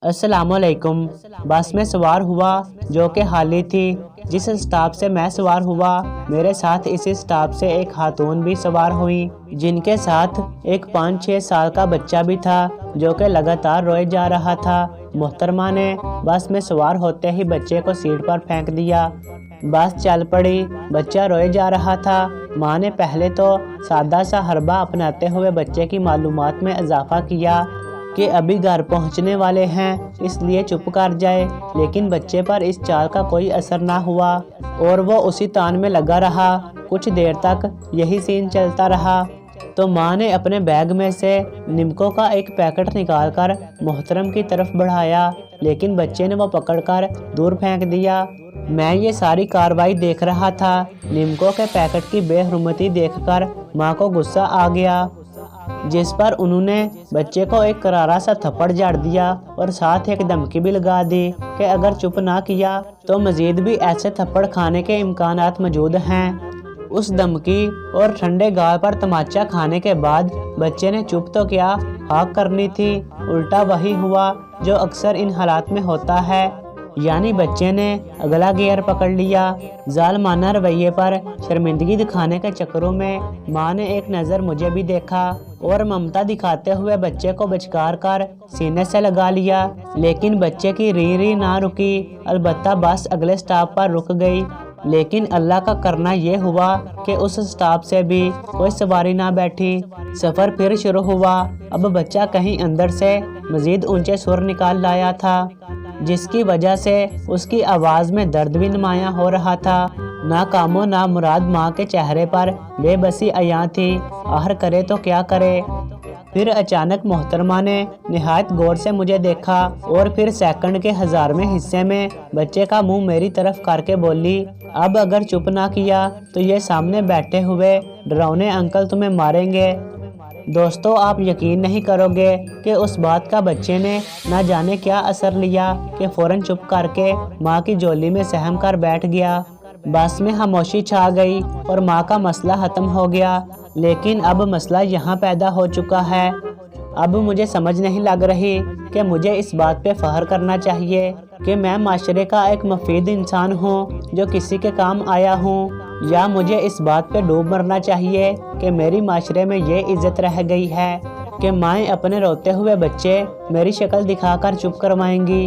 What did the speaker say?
अस्सलाम वालेकुम। बस में सवार हुआ जो कि खाली थी। जिस स्टॉप से मैं सवार हुआ मेरे साथ इसी स्टॉप से एक खातून भी सवार हुई, जिनके साथ एक 5-6 साल का बच्चा भी था जो कि लगातार रोए जा रहा था। मोहतरमा ने बस में सवार होते ही बच्चे को सीट पर फेंक दिया। बस चल पड़ी। बच्चा रोए जा रहा था। माँ ने पहले तो सादा सा हरबा अपनाते हुए बच्चे की मालूमात में इजाफा किया कि अभी घर पहुंचने वाले हैं, इसलिए चुप कर जाए। लेकिन बच्चे पर इस चाल का कोई असर ना हुआ और वो उसी तान में लगा रहा। कुछ देर तक यही सीन चलता रहा तो माँ ने अपने बैग में से निमको का एक पैकेट निकालकर मोहतरम की तरफ बढ़ाया, लेकिन बच्चे ने वो पकड़कर दूर फेंक दिया। मैं ये सारी कार्रवाई देख रहा था। निमको के पैकेट की बेहरमती देखकर माँ को गुस्सा आ गया, जिस पर उन्होंने बच्चे को एक करारा सा थप्पड़ जड़ दिया और साथ एक धमकी भी लगा दी कि अगर चुप ना किया तो मजीद भी ऐसे थप्पड़ खाने के इम्कानात मौजूद हैं। उस धमकी और ठंडे गाल पर तमाचा खाने के बाद बच्चे ने चुप तो क्या, हाँ करनी थी। उल्टा वही हुआ जो अक्सर इन हालात में होता है, यानी बच्चे ने अगला गियर पकड़ लिया। जालमाना रवैये पर शर्मिंदगी दिखाने के चक्करों में माँ ने एक नज़र मुझे भी देखा और ममता दिखाते हुए बच्चे को बचकार कर सीने से लगा लिया। लेकिन बच्चे की री ना रुकी। अलबत्ता बस अगले स्टॉप पर रुक गई, लेकिन अल्लाह का करना ये हुआ कि उस स्टॉप से भी कोई सवारी ना बैठी। सफ़र फिर शुरू हुआ। अब बच्चा कहीं अंदर से मज़ीद ऊंचे सुर निकाल लाया था, जिसकी वजह से उसकी आवाज़ में दर्द भी नुमायां हो रहा था। ना कामो ना मुराद माँ के चेहरे पर बेबसी अयां थी। आहर करे तो क्या करे। फिर अचानक मोहतरमा ने निहायत गौर से मुझे देखा और फिर सेकंड के 1000वें हिस्से में बच्चे का मुंह मेरी तरफ करके बोली, अब अगर चुप ना किया तो ये सामने बैठे हुए डरावने अंकल तुम्हें मारेंगे। दोस्तों, आप यकीन नहीं करोगे कि उस बात का बच्चे ने ना जाने क्या असर लिया कि फ़ौरन चुप करके माँ की झोली में सहम कर बैठ गया। बस में खामोशी छा गई और माँ का मसला ख़त्म हो गया। लेकिन अब मसला यहाँ पैदा हो चुका है। अब मुझे समझ नहीं लग रही कि मुझे इस बात पे फ़ख्र करना चाहिए कि मैं माशरे का एक मुफीद इंसान हूँ जो किसी के काम आया हूँ, या मुझे इस बात पे डूब मरना चाहिए कि मेरी माशरे में ये इज़्ज़त रह गई है कि माएँ अपने रोते हुए बच्चे मेरी शक्ल दिखाकर चुप करवाएंगी।